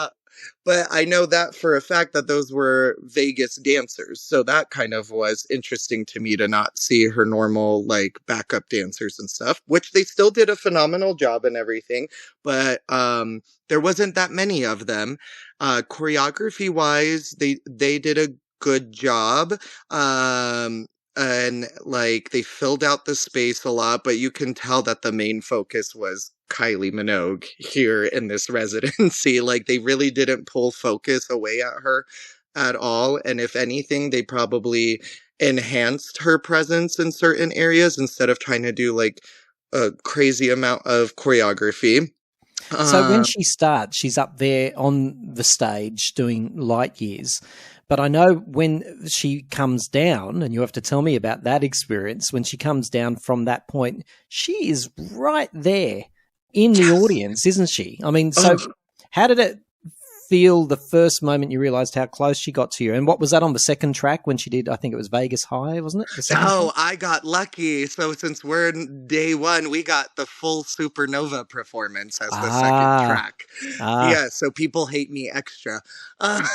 But I know that for a fact that those were Vegas dancers. So that kind of was interesting to me, to not see her normal, like, backup dancers and stuff, which they still did a phenomenal job and everything. But there wasn't that many of them. Choreography wise, they did a good job. And like they filled out the space a lot, but you can tell that the main focus was Kylie Minogue here in this residency. Like, they really didn't pull focus away at her at all. And if anything, they probably enhanced her presence in certain areas instead of trying to do like a crazy amount of choreography. So when she starts, she's up there on the stage doing light years. But I know when she comes down, and you have to tell me about that experience, when she comes down from that point, she is right there in the audience, isn't she? I mean, so how did it feel the first moment you realized how close she got to you? And what was that on the second track when she did, I think it was Vegas High, wasn't it? Oh, I got lucky. So since we're in day one, we got the full Supernova performance as the second track. Yeah, so people hate me extra. And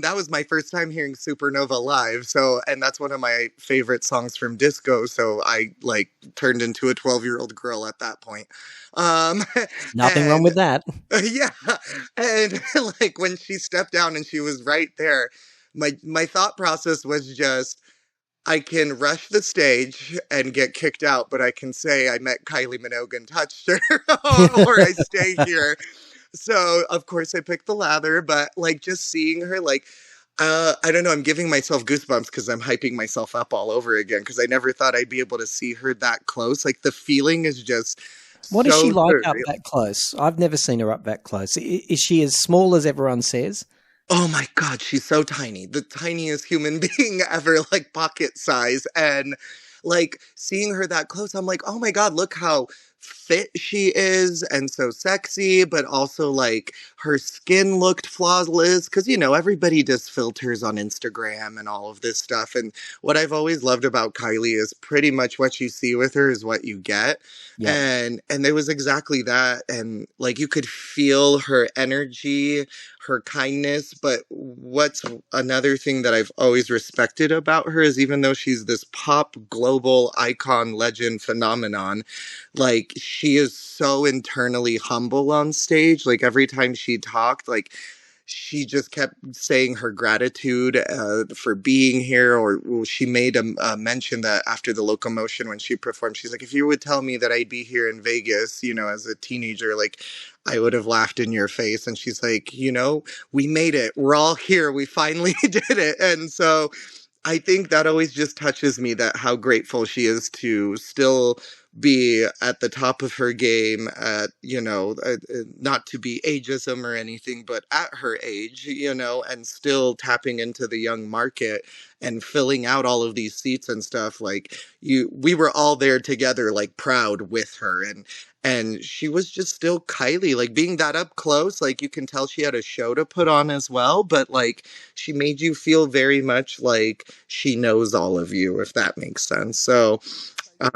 that was my first time hearing Supernova live. So, and that's one of my favorite songs from disco. So I like turned into a 12-year-old girl at that point. Nothing wrong with that. Yeah. And like when she stepped down and she was right there, my thought process was just, I can rush the stage and get kicked out, but I can say I met Kylie Minogue and touched her, or I stay here. So of course I picked the latter, but like just seeing her, like, I don't know, I'm giving myself goosebumps because I'm hyping myself up all over again, because I never thought I'd be able to see her that close. Like, the feeling is just What is she like up that close? I've never seen her up that close. Is she as small as everyone says? Oh my God, she's so tiny. The tiniest human being ever, like pocket size. And like seeing her that close, I'm like, oh my God, look how fit she is and so sexy, but also like her skin looked flawless. Cause you know, everybody does filters on Instagram and all of this stuff. And what I've always loved about Kylie is pretty much what you see with her is what you get. Yeah. And there was exactly that. And like you could feel her energy, her kindness. But what's another thing that I've always respected about her is, even though she's this pop global icon, legend, phenomenon, like she is so internally humble on stage. Like every time she talked, like she just kept saying her gratitude for being here. Or she made a mention that after the Locomotion, when she performed, she's like, if you would tell me that I'd be here in Vegas, you know, as a teenager, like I would have laughed in your face. And she's like, you know, we made it. We're all here. We finally did it. And so I think that always just touches me, that how grateful she is to still be at the top of her game at, not to be ageism or anything, but at her age, and still tapping into the young market and filling out all of these seats and stuff. Like we were all there together, like proud with her. And she was just still Kylie, like being that up close, like you can tell she had a show to put on as well, but like she made you feel very much like she knows all of you, if that makes sense. So uh,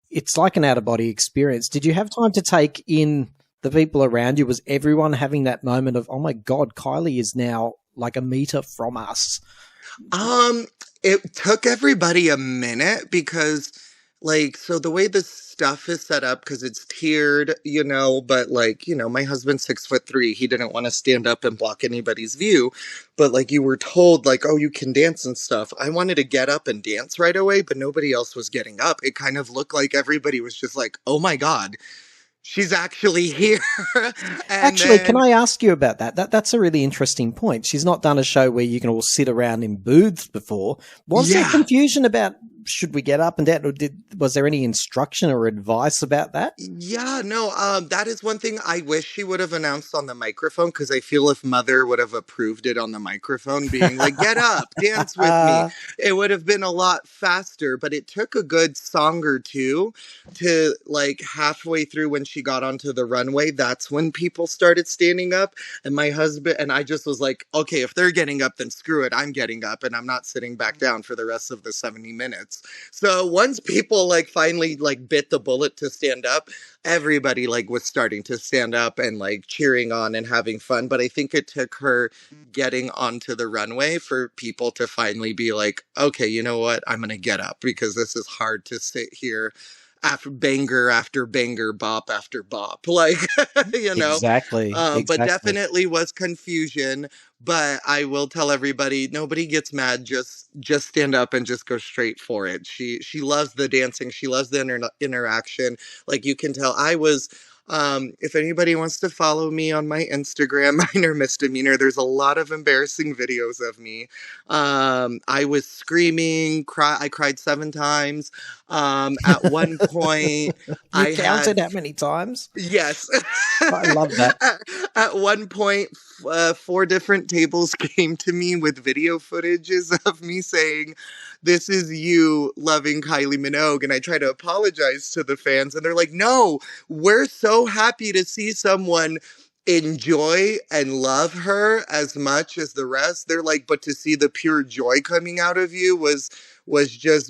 it's like an out of body experience. Did you have time to take in the people around you? Was everyone having that moment of, oh my God, Kylie is now like a meter from us? It took everybody a minute because so the way this stuff is set up, because it's tiered, but my husband's 6'3". He didn't want to stand up and block anybody's view. But like you were told, like, oh, you can dance and stuff. I wanted to get up and dance right away, but nobody else was getting up. It kind of looked like everybody was just like, oh my God, she's actually here. Can I ask you about that? That's a really interesting point. She's not done a show where you can all sit around in booths before. Was there confusion about should we get up and down? Or was there any instruction or advice about that? Yeah, no, that is one thing I wish she would have announced on the microphone, because I feel if Mother would have approved it on the microphone, being like, get up, dance with me, it would have been a lot faster. But it took a good song or two to like halfway through when she got onto the runway. That's when people started standing up. And my husband and I just was like, okay, if they're getting up, then screw it. I'm getting up and I'm not sitting back down for the rest of the 70 minutes. So once people like finally like bit the bullet to stand up, everybody like was starting to stand up and like cheering on and having fun. But I think it took her getting onto the runway for people to finally be like, okay, you know what? I'm going to get up, because this is hard to sit here after banger, bop after bop, like, Exactly. But definitely was confusion. But I will tell everybody, nobody gets mad. Just stand up and just go straight for it. She loves the dancing. She loves the interaction. Like you can tell if anybody wants to follow me on my Instagram, Minor Misdemeanor, there's a lot of embarrassing videos of me. I was screaming, I cried 7 times. At one point, I counted how many times? Yes. I love that. At one point, 4 different tables came to me with video footages of me saying, "This is you loving Kylie Minogue." And I try to apologize to the fans, and they're like, no, we're so happy to see someone enjoy and love her as much as the rest. They're like, but to see the pure joy coming out of you was just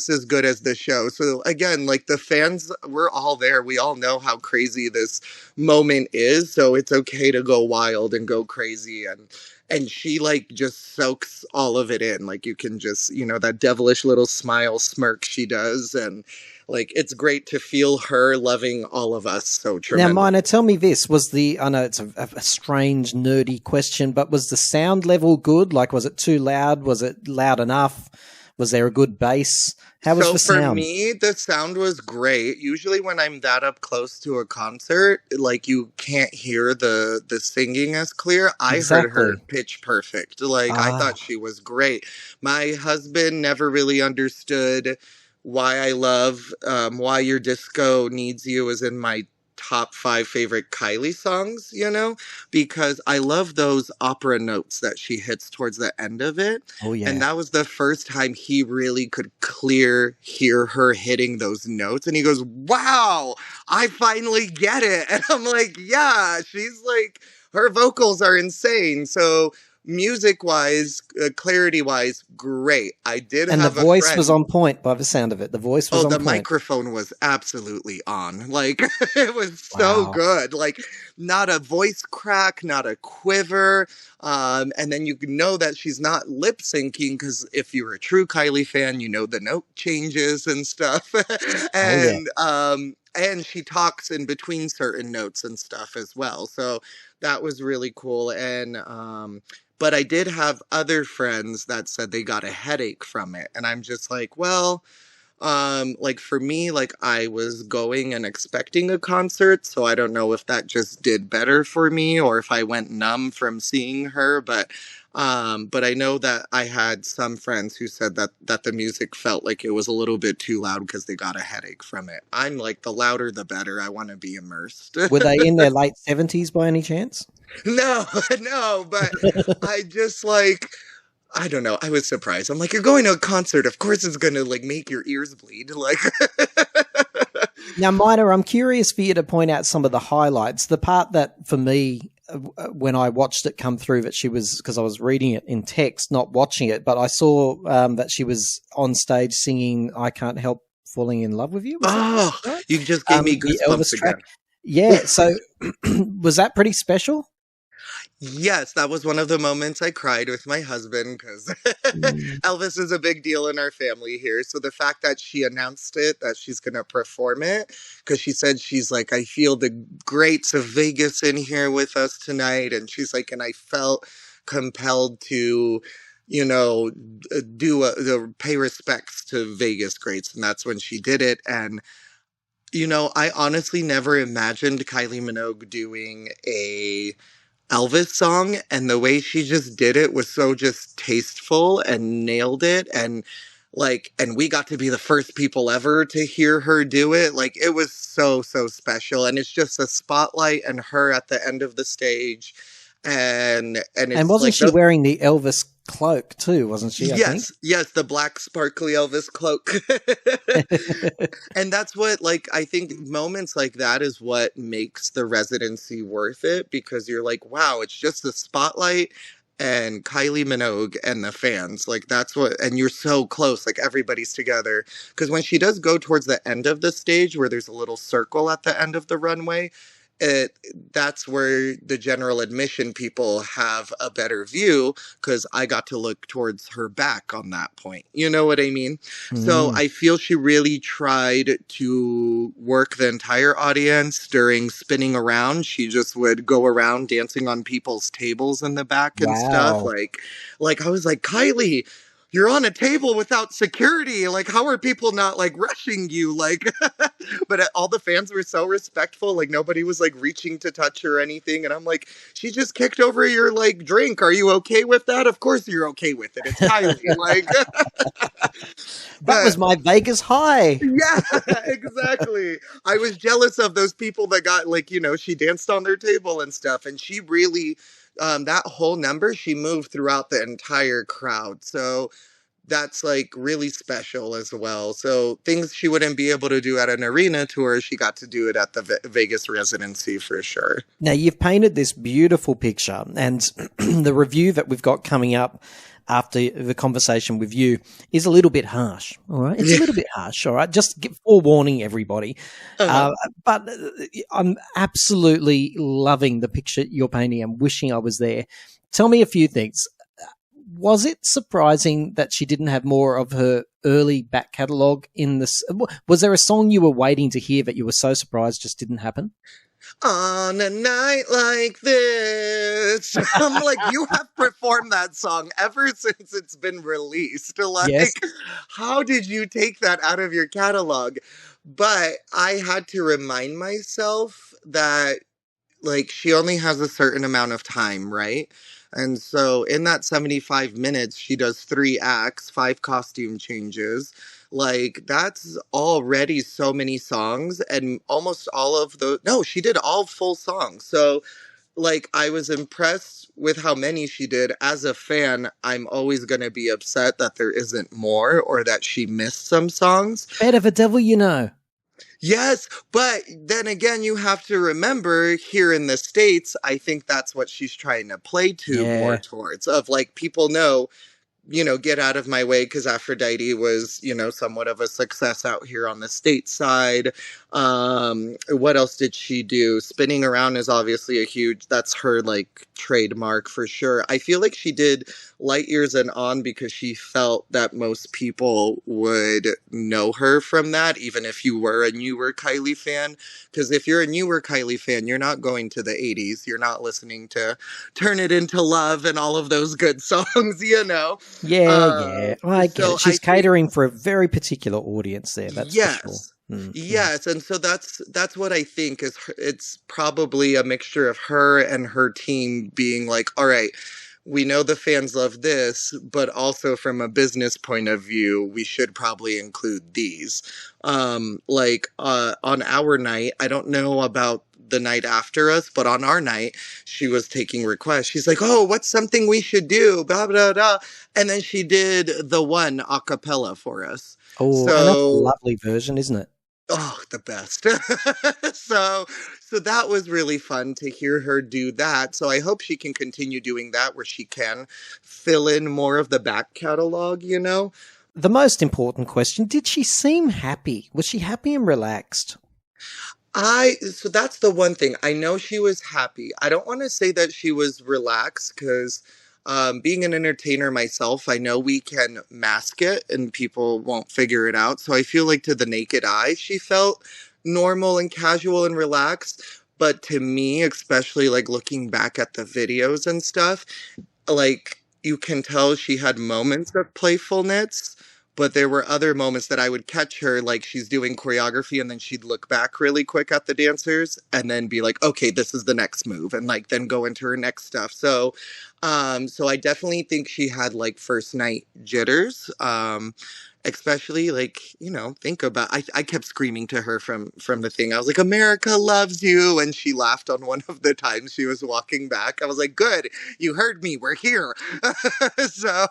as good as the show. So again, like the fans, we're all there. We all know how crazy this moment is. So it's okay to go wild and go crazy. And she like just soaks all of it in. Like you can just, that devilish little smile smirk she does. And like, it's great to feel her loving all of us so tremendously. Now, Mina, tell me this. I know it's a strange, nerdy question, but was the sound level good? Like, was it too loud? Was it loud enough? Was there a good bass? How was the sound? For me, the sound was great. Usually when I'm that up close to a concert, like you can't hear the singing as clear. I heard her pitch perfect. Like I thought she was great. My husband never really understood why I love Why Your Disco Needs You is in my top 5 favorite Kylie songs, because I love those opera notes that she hits towards the end of it. Oh, yeah. And that was the first time he really could hear her hitting those notes. And he goes, wow, I finally get it. And I'm like, yeah, she's like, her vocals are insane. So music-wise, clarity-wise, great. I did and have the voice was on point by the sound of it. The voice was on point. The microphone was absolutely on. Like, it was so good. Like, not a voice crack, not a quiver. And then you know that she's not lip-syncing, because if you're a true Kylie fan, you know the note changes and stuff. And she talks in between certain notes and stuff as well. So that was really cool. And but I did have other friends that said they got a headache from it. And I'm just like, well, like for me, like I was going and expecting a concert. So I don't know if that just did better for me or if I went numb from seeing her. But But I know that I had some friends who said that the music felt like it was a little bit too loud because they got a headache from it. I'm like, the louder the better. I want to be immersed. Were they in their late 70s by any chance? No, but I just like, I don't know. I was surprised. I'm like, you're going to a concert. Of course it's going to like make your ears bleed. Like, now, Mina, I'm curious for you to point out some of the highlights. The part that for me, when I watched it come through, that she was, because I was reading it in text, not watching it, but I saw that she was on stage singing "I Can't Help Falling in Love with You." Oh, right? You just gave me goosebumps again. Yeah. So was that pretty special? Yes, that was one of the moments I cried with my husband because Elvis is a big deal in our family here. So the fact that she announced it, that she's going to perform it, because she said she's like, I feel the greats of Vegas in here with us tonight. And she's like, and I felt compelled to, you know, pay respects to Vegas greats. And that's when she did it. And, you know, I honestly never imagined Kylie Minogue doing a Elvis song, and the way she just did it was so just tasteful and nailed it. And like, and we got to be the first people ever to hear her do it. Like, it was so special. And it's just a spotlight and her at the end of the stage. And wasn't like she wearing the Elvis cloak too, wasn't she? Yes, the black sparkly Elvis cloak. And that's what, like, I think moments like that is what makes the residency worth it, because you're like, wow, it's just the spotlight and Kylie Minogue and the fans. Like, that's what, and you're so close, like everybody's together. Because when she does go towards the end of the stage where there's a little circle at the end of the runway, that's where the general admission people have a better view, because I got to look towards her back on that point. You know what I mean? Mm. So I feel she really tried to work the entire audience during spinning around. She just would go around dancing on people's tables in the back and stuff. Like I was like, Kylie, you're on a table without security. Like, how are people not, like, rushing you? Like, but all the fans were so respectful. Like, nobody was, like, reaching to touch her or anything. And I'm like, she just kicked over your, like, drink. Are you okay with that? Of course you're okay with it. It's Kylie. Like, that was my Vegas high. Yeah, exactly. I was jealous of those people that got, like, you know, she danced on their table and stuff. And she really... that whole number, she moved throughout the entire crowd. So that's like really special as well. So things she wouldn't be able to do at an arena tour, she got to do it at the Vegas residency for sure. Now, you've painted this beautiful picture, and the review that we've got coming up after the conversation with you is a little bit harsh. All right. It's a little bit harsh. All right. Just forewarning everybody. But I'm absolutely loving the picture you're painting. I'm wishing I was there. Tell me a few things. Was it surprising that she didn't have more of her early back catalogue in this? Was there a song you were waiting to hear that you were so surprised just didn't happen? On a night like this. I'm like, you have performed that song ever since it's been released. Like, yes. How did you take that out of your catalog? But I had to remind myself that, like, she only has a certain amount of time, right? And so in that 75 minutes, she does 3 acts, 5 costume changes. Like, that's already so many songs, and almost all of she did all full songs. So, like, I was impressed with how many she did. As a fan, I'm always going to be upset that there isn't more, or that she missed some songs. Better the devil you know. Yes, but then again, you have to remember, here in the States, I think that's what she's trying to play to more towards, of like, people know, you know, get out of my way, because Aphrodite was, you know, somewhat of a success out here on the state side. What else did she do? Spinning Around is obviously that's her, like, trademark for sure. I feel like she did Light Years and On because she felt that most people would know her from that, even if you were a newer Kylie fan. Because if you're a newer Kylie fan, you're not going to the 80s. You're not listening to Turn It Into Love and all of those good songs, you know? Yeah. Well, I get it. She's catering for a very particular audience there, that's for sure. Mm-hmm. Yes, and so that's what I think is it's probably a mixture of her and her team being like, all right, we know the fans love this, but also from a business point of view, we should probably include these. On our night, I don't know about the night after us, but on our night, she was taking requests. She's like, oh, what's something we should do? Blah, blah, blah. And then she did the one a cappella for us. Oh, and that's a lovely version, isn't it? Oh, the best. So that was really fun to hear her do that. So I hope she can continue doing that where she can fill in more of the back catalog, you know? The most important question, did she seem happy? Was she happy and relaxed? So that's the one thing. I know she was happy. I don't want to say that she was relaxed because being an entertainer myself, I know we can mask it and people won't figure it out. So I feel like to the naked eye, she felt normal and casual and relaxed. But to me, especially like looking back at the videos and stuff, like you can tell she had moments of playfulness. But there were other moments that I would catch her, like she's doing choreography and then she'd look back really quick at the dancers and then be like, okay, this is the next move. And like then go into her next stuff. So I definitely think she had like first night jitters. Especially like, you know, think about, I kept screaming to her from the thing. I was like, America loves you. And she laughed on one of the times she was walking back. I was like, good, you heard me. We're here. So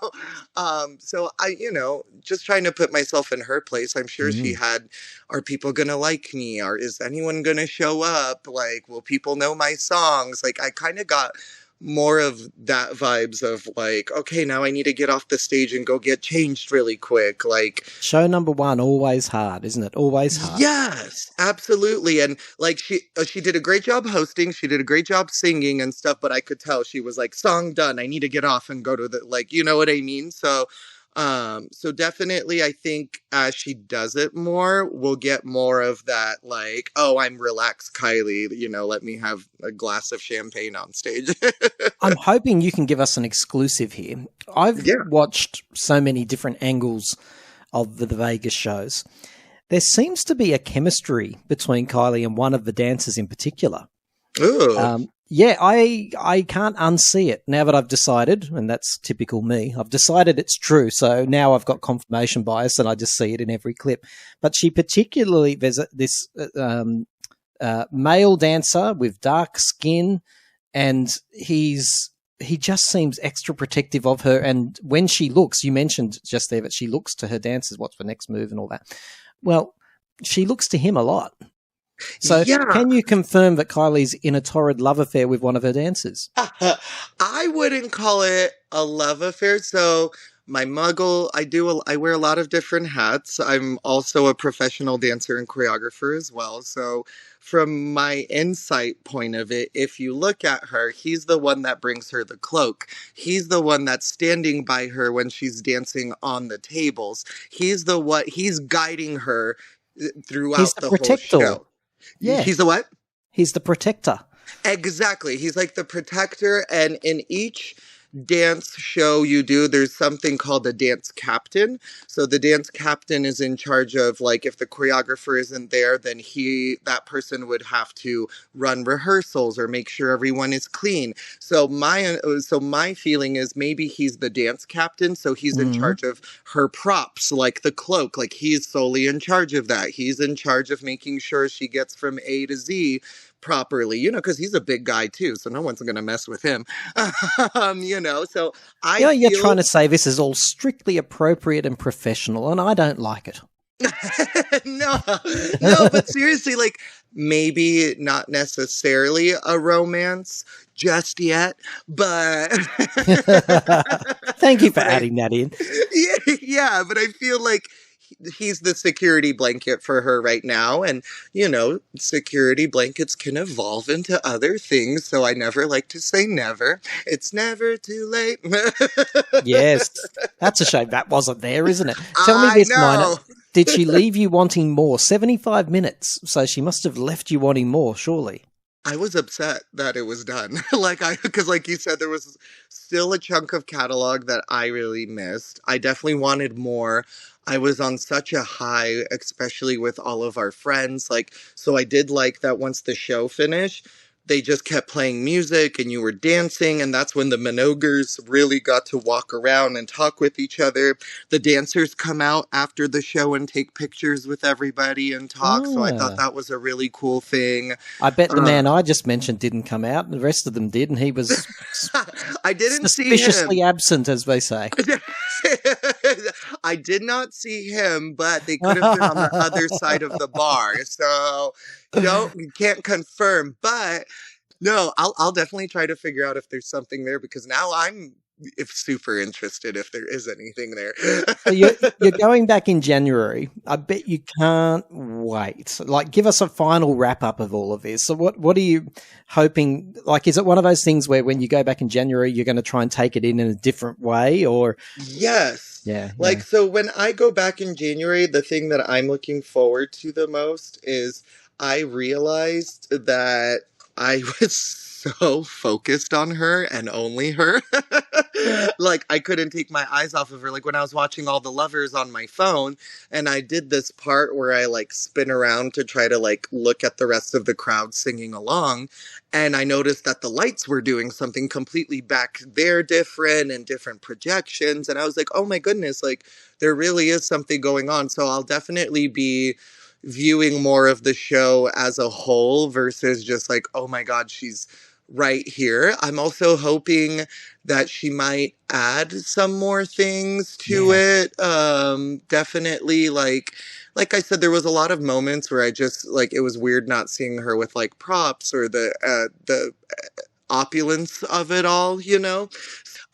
I, you know, just trying to put myself in her place. I'm sure she had, are people going to like me? Or is anyone going to show up? Like, will people know my songs? Like, I kind of got more of that vibes of like, okay, now I need to get off the stage and go get changed really quick. Like show number one, always hard, isn't it? Always hard. Yes, absolutely. And like she did a great job hosting. She did a great job singing and stuff, but I could tell she was like, song done. I need to get off and go to the, like, you know what I mean? So definitely I think as she does it more, we'll get more of that, like, oh, I'm relaxed, Kylie, you know, let me have a glass of champagne on stage. I'm hoping you can give us an exclusive here. I've watched so many different angles of the Vegas shows. There seems to be a chemistry between Kylie and one of the dancers in particular. Ooh. Yeah, I can't unsee it now that I've decided, and that's typical me. I've decided it's true, so now I've got confirmation bias, and I just see it in every clip. But she particularly, there's this male dancer with dark skin, and he just seems extra protective of her. And when she looks, you mentioned just there that she looks to her dancers, what's the next move and all that. Well, she looks to him a lot. So can you confirm that Kylie's in a torrid love affair with one of her dancers? I wouldn't call it a love affair. So my muggle, I wear a lot of different hats. I'm also a professional dancer and choreographer as well. So from my insight point of it, if you look at her, he's the one that brings her the cloak. He's the one that's standing by her when she's dancing on the tables. He's guiding her throughout the whole show. Yeah. He's the what? He's the protector. Exactly. He's like the protector. And in each dance show you do, there's something called a dance captain. So the dance captain is in charge of, like, if the choreographer isn't there, then that person would have to run rehearsals or make sure everyone is clean. So my feeling is maybe he's the dance captain. So he's in charge of her props, like the cloak, like he's solely in charge of that. He's in charge of making sure she gets from A to Z properly, you know, because he's a big guy too, so no one's going to mess with him. You know, so you're trying to say this is all strictly appropriate and professional, and I don't like it. No, but seriously, like, maybe not necessarily a romance just yet, but thank you for adding that in. Yeah, but I feel like he's the security blanket for her right now. And, you know, security blankets can evolve into other things. So I never like to say never. It's never too late. Yes. That's a shame that wasn't there, isn't it? Tell me this, Minor. Did she leave you wanting more? 75 minutes. So she must have left you wanting more, surely. I was upset that it was done. Because like you said, there was still a chunk of catalog that I really missed. I definitely wanted more. I was on such a high, especially with all of our friends. Like, so I did like that once the show finished, they just kept playing music and you were dancing, and that's when the Minoguers really got to walk around and talk with each other. The dancers come out after the show and take pictures with everybody and talk, so I thought that was a really cool thing. I bet the man I just mentioned didn't come out, and the rest of them did, and he was I didn't see him. Suspiciously absent, as they say. I did not see him, but they could have been on the other side of the bar, so you can't confirm, but no, I'll definitely try to figure out if there's something there, because now I'm super interested if there is anything there. So you're going back in January. I bet you can't wait. Like, give us a final wrap up of all of this. So what are you hoping? Like, is it one of those things where when you go back in January, you're going to try and take it in a different way, or? Yes. Yeah. So when I go back in January, the thing that I'm looking forward to the most is I realized that I was so focused on her and only her. Like, I couldn't take my eyes off of her. Like, when I was watching All the Lovers on my phone, and I did this part where I, like, spin around to try to, like, look at the rest of the crowd singing along, and I noticed that the lights were doing something completely back there different and different projections, and I was like, oh my goodness, like, there really is something going on. So I'll definitely be viewing more of the show as a whole versus just like, oh my God, she's right here. I'm also hoping that she might add some more things to it. Definitely, like I said, there was a lot of moments where I just, like, it was weird not seeing her with like props or the opulence of it all, you know?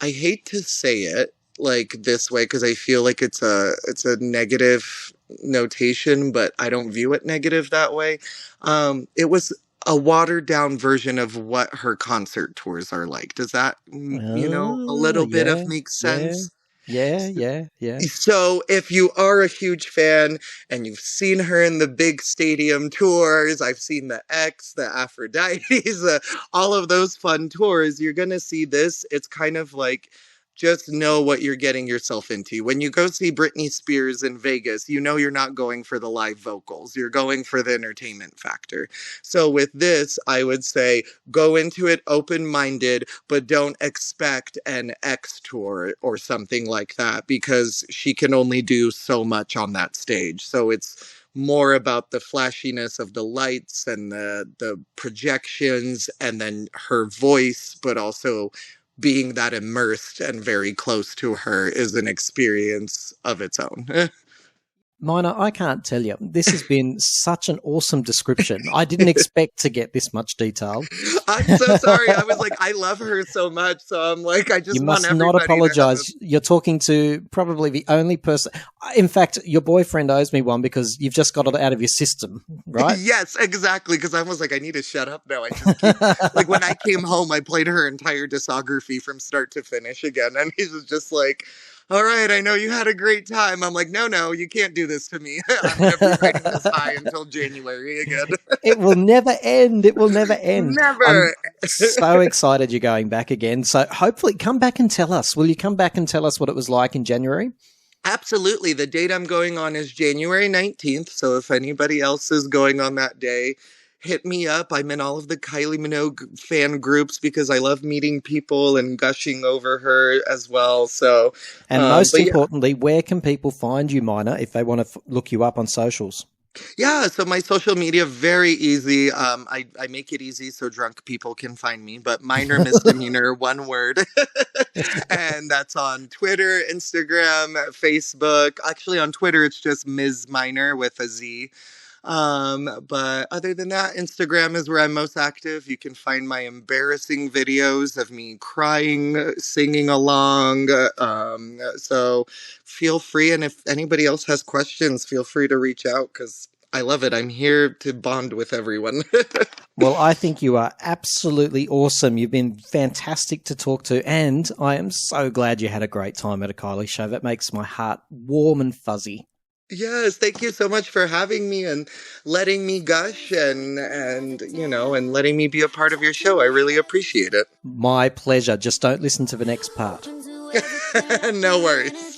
I hate to say it like this way because I feel like it's a negative notation, but I don't view it negative that way. It was a watered down version of what her concert tours are like. Does that, a little bit of makes sense? Yeah. So if you are a huge fan and you've seen her in the big stadium tours, I've seen the X, the Aphrodites, all of those fun tours, you're going to see this. It's kind of like, just know what you're getting yourself into. When you go see Britney Spears in Vegas, you know you're not going for the live vocals. You're going for the entertainment factor. So with this, I would say go into it open-minded, but don't expect an X tour or something like that because she can only do so much on that stage. So it's more about the flashiness of the lights and the projections and then her voice, but also being that immersed and very close to her is an experience of its own. Mina, I can't tell you. This has been such an awesome description. I didn't expect to get this much detail. I'm so sorry. I was like, I love her so much. So I'm like, I just want everybody. You must not apologize. You're talking to probably the only person. In fact, your boyfriend owes me one because you've just got it out of your system, right? Yes, exactly. Because I was like, I need to shut up now. I just keep, like, when I came home, I played her entire discography from start to finish again. And he was just like, all right, I know you had a great time. I'm like, no, you can't do this to me. I'm never riding this high until January again. It will never end. It will never end. Never. I'm so excited you're going back again. So hopefully come back and tell us. Will you come back and tell us what it was like in January? Absolutely. The date I'm going on is January 19th. So if anybody else is going on that day, hit me up. I'm in all of the Kylie Minogue fan groups because I love meeting people and gushing over her as well. So, and most importantly, where can people find you, Mina, if they want to look you up on socials? Yeah, so my social media, very easy. I make it easy so drunk people can find me, but minor misdemeanor, one word. And that's on Twitter, Instagram, Facebook. Actually, on Twitter, it's just Ms. Minor with a Z. But other than that, Instagram is where I'm most active. You can find my embarrassing videos of me crying, singing along. So feel free. And if anybody else has questions, feel free to reach out because I love it. I'm here to bond with everyone. Well, I think you are absolutely awesome. You've been fantastic to talk to. And I am so glad you had a great time at a Kylie show. That makes my heart warm and fuzzy. Yes, thank you so much for having me and letting me gush and letting me be a part of your show. I really appreciate it. My pleasure. Just don't listen to the next part. No worries.